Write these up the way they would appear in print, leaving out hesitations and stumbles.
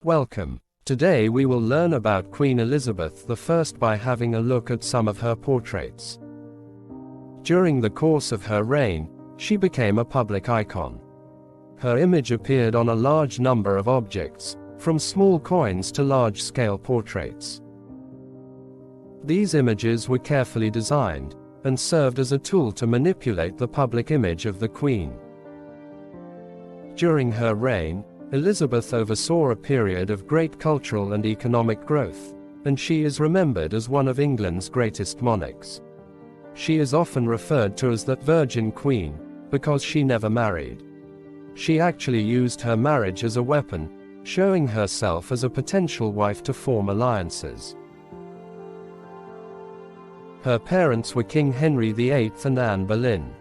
Welcome. Today we will learn about Queen Elizabeth I by having a look at some of her portraits. During the course of her reign, she became a public icon. Her image appeared on a large number of objects, from small coins to large-scale portraits. These images were carefully designed, and served as a tool to manipulate the public image of the Queen. During her reign, Elizabeth oversaw a period of great cultural and economic growth, and she is remembered as one of England's greatest monarchs. She is often referred to as the Virgin Queen, because she never married. She actually used her marriage as a weapon, showing herself as a potential wife to form alliances. Her parents were King Henry VIII and Anne Boleyn.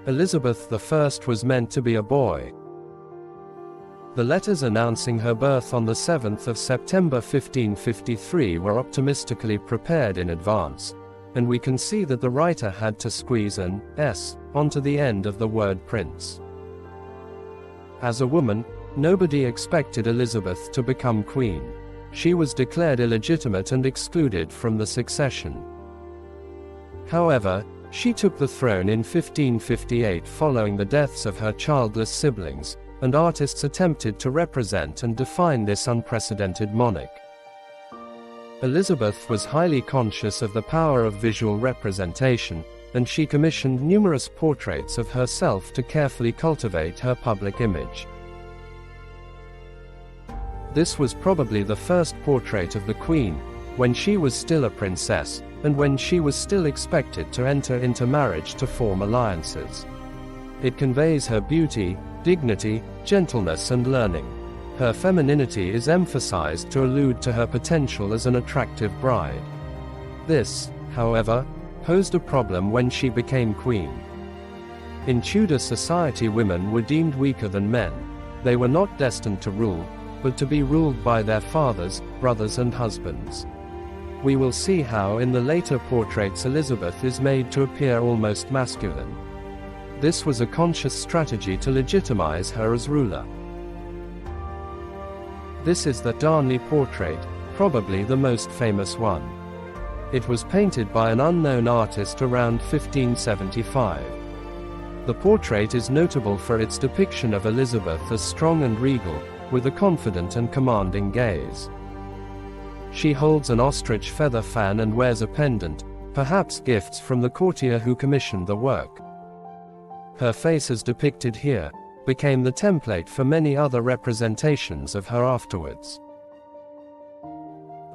Elizabeth I was meant to be a boy. The letters announcing her birth on the 7th of September 1553 were optimistically prepared in advance, and we can see that the writer had to squeeze an S onto the end of the word prince. As a woman, nobody expected Elizabeth to become queen. She was declared illegitimate and excluded from the succession. However, she took the throne in 1558 following the deaths of her childless siblings, and artists attempted to represent and define this unprecedented monarch. Elizabeth was highly conscious of the power of visual representation, and she commissioned numerous portraits of herself to carefully cultivate her public image. This was probably the first portrait of the Queen, when she was still a princess, and when she was still expected to enter into marriage to form alliances. It conveys her beauty, dignity, gentleness and learning. Her femininity is emphasized to allude to her potential as an attractive bride. This, however, posed a problem when she became queen. In Tudor society, women were deemed weaker than men. They were not destined to rule, but to be ruled by their fathers, brothers and husbands. We will see how in the later portraits Elizabeth is made to appear almost masculine. This was a conscious strategy to legitimize her as ruler. This is the Darnley portrait, probably the most famous one. It was painted by an unknown artist around 1575. The portrait is notable for its depiction of Elizabeth as strong and regal, with a confident and commanding gaze. She holds an ostrich feather fan and wears a pendant, perhaps gifts from the courtier who commissioned the work. Her face as depicted here became the template for many other representations of her afterwards.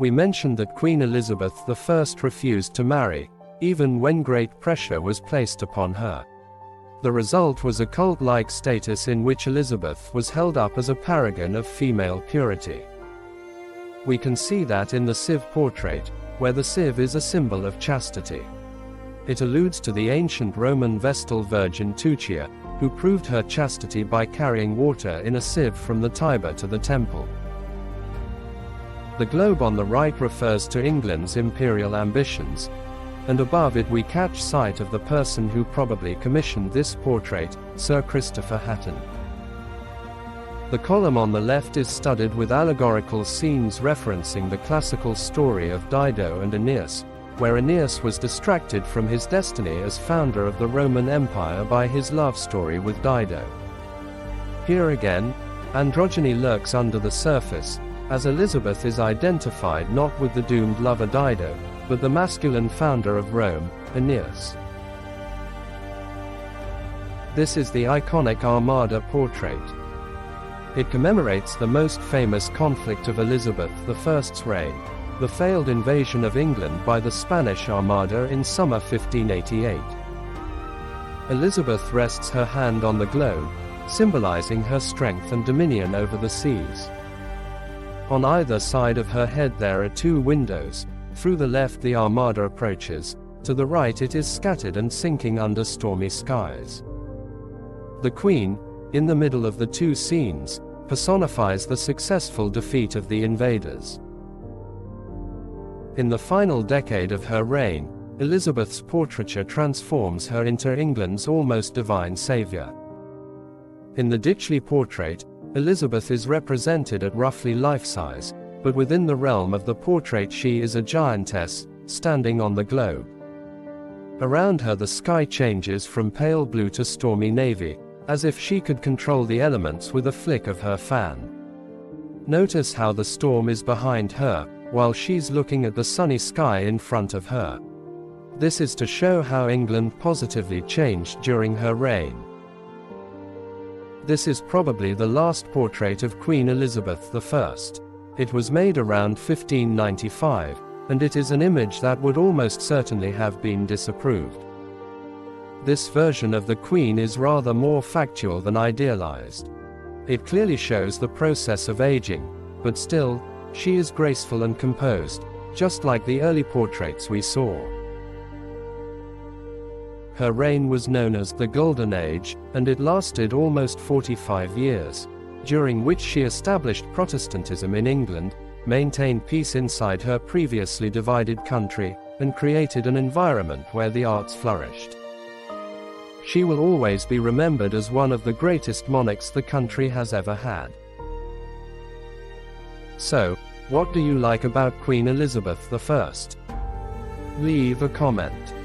We mentioned that Queen Elizabeth I refused to marry, even when great pressure was placed upon her. The result was a cult-like status in which Elizabeth was held up as a paragon of female purity. We can see that in the sieve portrait, where the sieve is a symbol of chastity. It alludes to the ancient Roman Vestal Virgin Tuccia, who proved her chastity by carrying water in a sieve from the Tiber to the temple. The globe on the right refers to England's imperial ambitions, and above it we catch sight of the person who probably commissioned this portrait, Sir Christopher Hatton. The column on the left is studded with allegorical scenes referencing the classical story of Dido and Aeneas, where Aeneas was distracted from his destiny as founder of the Roman Empire by his love story with Dido. Here again, androgyny lurks under the surface, as Elizabeth is identified not with the doomed lover Dido, but the masculine founder of Rome, Aeneas. This is the iconic Armada portrait. It commemorates the most famous conflict of Elizabeth I's reign, the failed invasion of England by the Spanish Armada in summer 1588. Elizabeth rests her hand on the globe, symbolizing her strength and dominion over the seas. On either side of her head there are two windows. Through the left the Armada approaches, to the right it is scattered and sinking under stormy skies. The Queen, in the middle of the two scenes, personifies the successful defeat of the invaders. In the final decade of her reign, Elizabeth's portraiture transforms her into England's almost divine savior. In the Ditchley portrait, Elizabeth is represented at roughly life-size, but within the realm of the portrait she is a giantess, standing on the globe. Around her the sky changes from pale blue to stormy navy, as if she could control the elements with a flick of her fan. Notice how the storm is behind her, while she's looking at the sunny sky in front of her. This is to show how England positively changed during her reign. This is probably the last portrait of Queen Elizabeth I. It was made around 1595, and it is an image that would almost certainly have been disapproved. This version of the Queen is rather more factual than idealized. It clearly shows the process of aging, but still, she is graceful and composed, just like the early portraits we saw. Her reign was known as the Golden Age, and it lasted almost 45 years, during which she established Protestantism in England, maintained peace inside her previously divided country, and created an environment where the arts flourished. She will always be remembered as one of the greatest monarchs the country has ever had. So, what do you like about Queen Elizabeth I? Leave a comment.